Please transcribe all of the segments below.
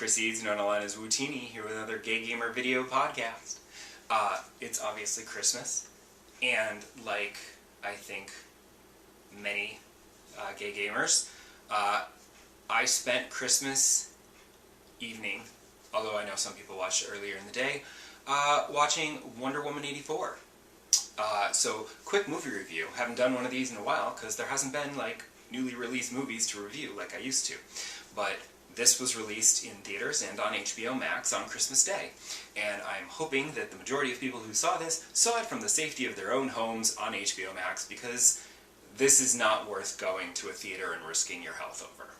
Chris Eads, known online as Wootini, here with another Gay Gamer video podcast. It's obviously Christmas, and like I think many gay gamers, I spent Christmas evening, although I know some people watched it earlier in the day, watching Wonder Woman 84. So, quick movie review. Haven't done one of these in a while, because there hasn't been, like, newly released movies to review like I used to. But this was released in theaters and on HBO Max on Christmas Day. And I'm hoping that the majority of people who saw this saw it from the safety of their own homes on HBO Max, because this is not worth going to a theater and risking your health over.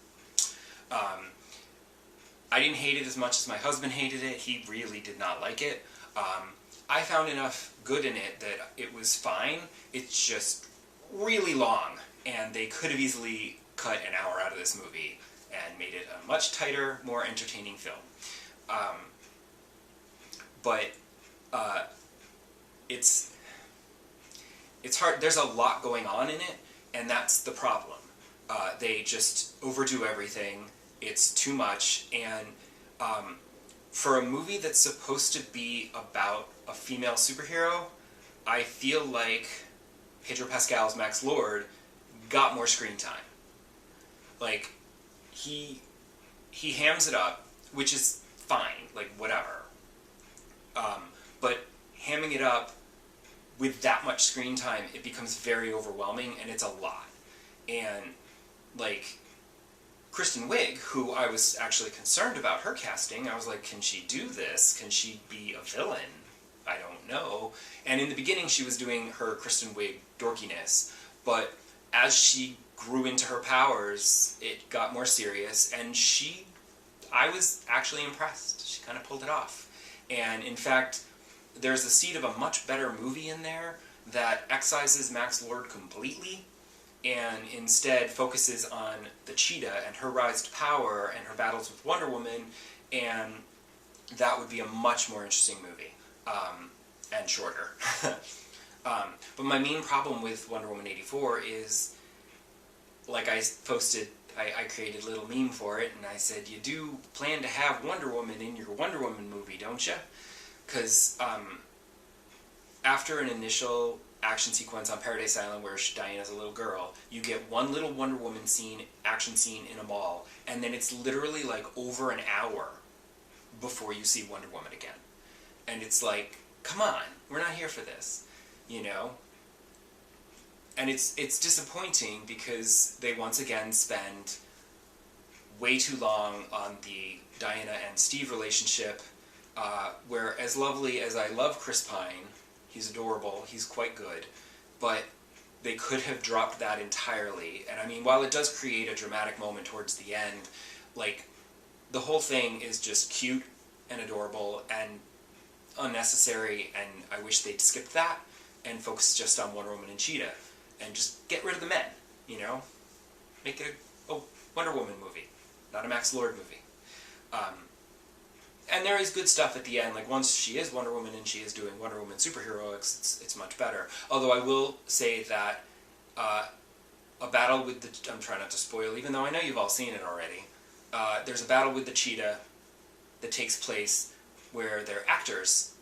I didn't hate it as much as my husband hated it. He really did not like it. I found enough good in it that it was fine. It's just really long, and they could have easily cut an hour out of this movie and made it a much tighter, more entertaining film. It's hard. There's a lot going on in it, and that's the problem. They just overdo everything. It's too much, and for a movie that's supposed to be about a female superhero, I feel like Pedro Pascal's Max Lord got more screen time. Like, he hams it up, which is fine, like, whatever. But hamming it up with that much screen time, it becomes very overwhelming, and it's a lot. And, like, Kristen Wiig, who I was actually concerned about her casting, I was like, can she do this? Can she be a villain? I don't know. And in the beginning, she was doing her Kristen Wiig dorkiness, but as she grew into her powers, it got more serious, and I was actually impressed. She kind of pulled it off. And in fact, there's a seed of a much better movie in there that excises Max Lord completely, and instead focuses on the cheetah and her rise to power and her battles with Wonder Woman, and that would be a much more interesting movie, and shorter. But my main problem with Wonder Woman 84 is, like I posted, I created a little meme for it, and I said, you do plan to have Wonder Woman in your Wonder Woman movie, don't you? Because after an initial action sequence on Paradise Island where Diana's a little girl, you get one little Wonder Woman action scene in a mall, and then it's literally like over an hour before you see Wonder Woman again. And it's like, come on, we're not here for this, you know? And it's disappointing because they once again spend way too long on the Diana and Steve relationship, where as lovely as I love Chris Pine, he's adorable, he's quite good, but they could have dropped that entirely. And I mean, while it does create a dramatic moment towards the end, like, the whole thing is just cute and adorable and unnecessary, and I wish they'd skipped that and focus just on Wonder Woman and Cheetah, and just get rid of the men, you know? Make it a Wonder Woman movie, not a Max Lord movie. And there is good stuff at the end, like once she is Wonder Woman and she is doing Wonder Woman superheroics, it's much better. Although I will say that a battle with the... I'm trying not to spoil, even though I know you've all seen it already. There's a battle with the cheetah that takes place where they're actors,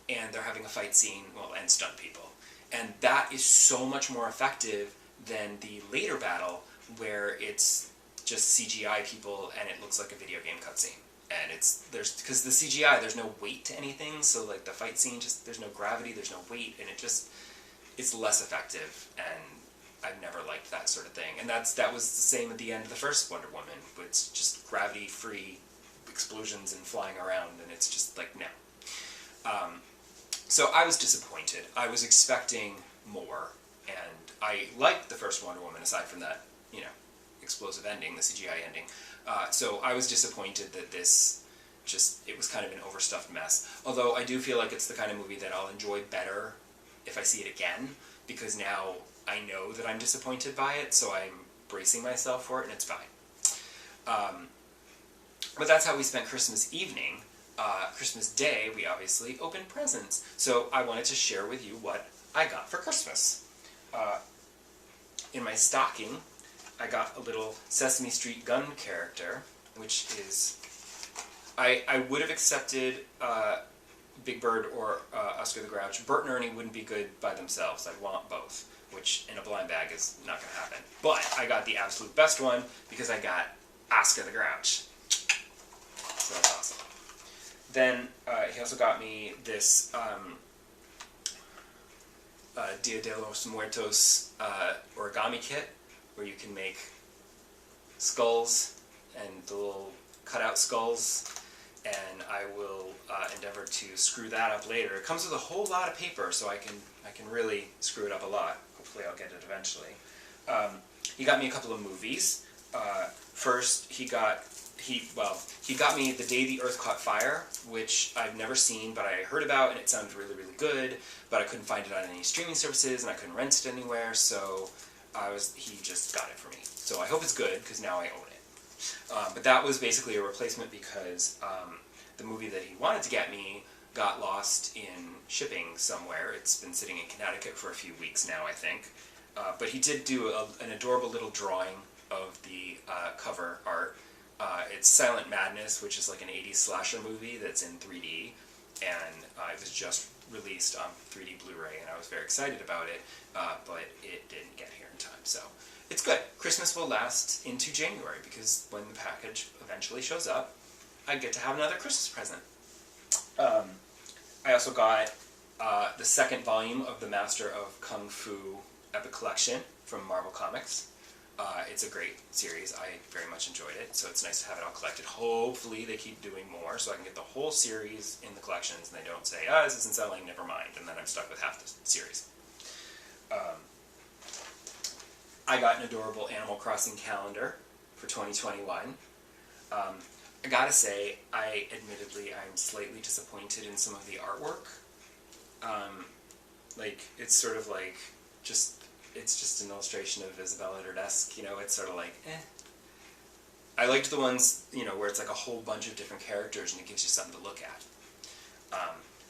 and they're having a fight scene, well, and stunt people. And that is so much more effective than the later battle, where it's just CGI people and it looks like a video game cutscene. And because the CGI, there's no weight to anything, so like the fight scene, there's no gravity, there's no weight, and it's less effective, and I've never liked that sort of thing. And that was the same at the end of the first Wonder Woman. It's just gravity-free explosions and flying around, and it's just like, no. So I was disappointed. I was expecting more, and I liked the first Wonder Woman, aside from that, you know, explosive ending, the CGI ending. So I was disappointed that it was kind of an overstuffed mess. Although I do feel like it's the kind of movie that I'll enjoy better if I see it again, because now I know that I'm disappointed by it, so I'm bracing myself for it, and it's fine. But that's how we spent Christmas evening. Christmas Day, we obviously opened presents. So I wanted to share with you what I got for Christmas. In my stocking, I got a little Sesame Street gun character, which is I would have accepted Big Bird or Oscar the Grouch. Bert and Ernie wouldn't be good by themselves. I'd want both, which in a blind bag is not going to happen. But I got the absolute best one because I got Oscar the Grouch. So that's awesome. Then he also got me this Dia de los Muertos origami kit, where you can make skulls and the little cutout skulls, and I will endeavor to screw that up later. It comes with a whole lot of paper, so I can really screw it up a lot. Hopefully I'll get it eventually. He got me a couple of movies. First, he got me The Day the Earth Caught Fire, which I've never seen, but I heard about, and it sounded really, really good, but I couldn't find it on any streaming services, and I couldn't rent it anywhere, so he just got it for me. So I hope it's good, because now I own it. But that was basically a replacement because the movie that he wanted to get me got lost in shipping somewhere. It's been sitting in Connecticut for a few weeks now, I think. But he did do an adorable little drawing of the cover art. It's Silent Madness, which is like an 80s slasher movie that's in 3D, and it was just released on 3D Blu-ray, and I was very excited about it, but it didn't get here in time, so it's good. Christmas will last into January, because when the package eventually shows up, I get to have another Christmas present. I also got the second volume of the Master of Kung Fu Epic Collection from Marvel Comics. It's a great series. I very much enjoyed it, so it's nice to have it all collected. Hopefully they keep doing more so I can get the whole series in the collections and they don't say, this isn't selling, never mind, and then I'm stuck with half the series. I got an adorable Animal Crossing calendar for 2021. I gotta say, admittedly, I'm slightly disappointed in some of the artwork. It's sort of like, it's just an illustration of Isabelle at her desk, it's sort of like, I liked the ones, where it's like a whole bunch of different characters and it gives you something to look at.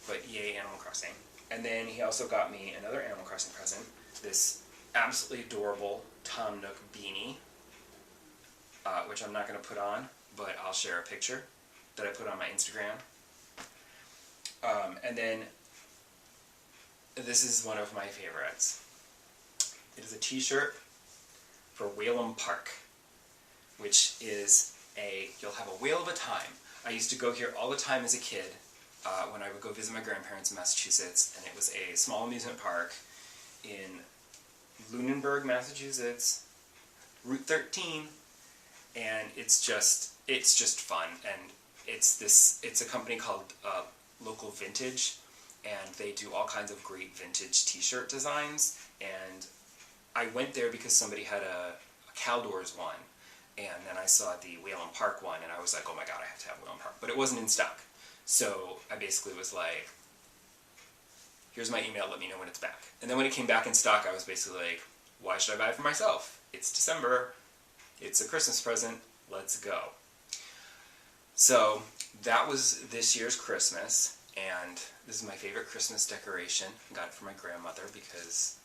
But yay, Animal Crossing. And then he also got me another Animal Crossing present, this absolutely adorable Tom Nook beanie, which I'm not going to put on, but I'll share a picture that I put on my Instagram. And then, this is one of my favorites. It is a t-shirt for Whalum Park, which is you'll have a whale of a time. I used to go here all the time as a kid when I would go visit my grandparents in Massachusetts, and it was a small amusement park in Lunenburg, Massachusetts, Route 13, and it's just fun, and it's a company called Local Vintage, and they do all kinds of great vintage t-shirt designs, and I went there because somebody had a Caldors one, and then I saw the Whalum Park one, and I was like, oh my god, I have to have Whalum Park, but it wasn't in stock, so I basically was like, here's my email, let me know when it's back. And then when it came back in stock, I was basically like, why should I buy it for myself? It's December, it's a Christmas present, let's go. So that was this year's Christmas, and this is my favorite Christmas decoration. I got it for my grandmother because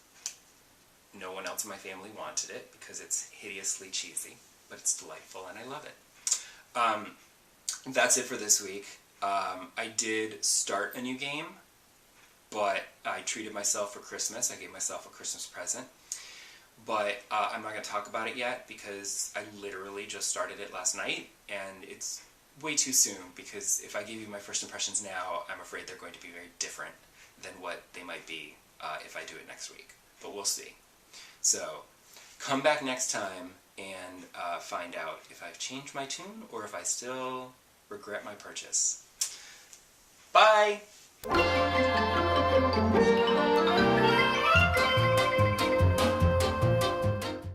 no one else in my family wanted it, because it's hideously cheesy, but it's delightful and I love it. That's it for this week. I did start a new game, but I treated myself for Christmas. I gave myself a Christmas present. But I'm not going to talk about it yet because I literally just started it last night, and it's way too soon, because if I give you my first impressions now, I'm afraid they're going to be very different than what they might be if I do it next week. But we'll see. So, come back next time and find out if I've changed my tune or if I still regret my purchase. Bye!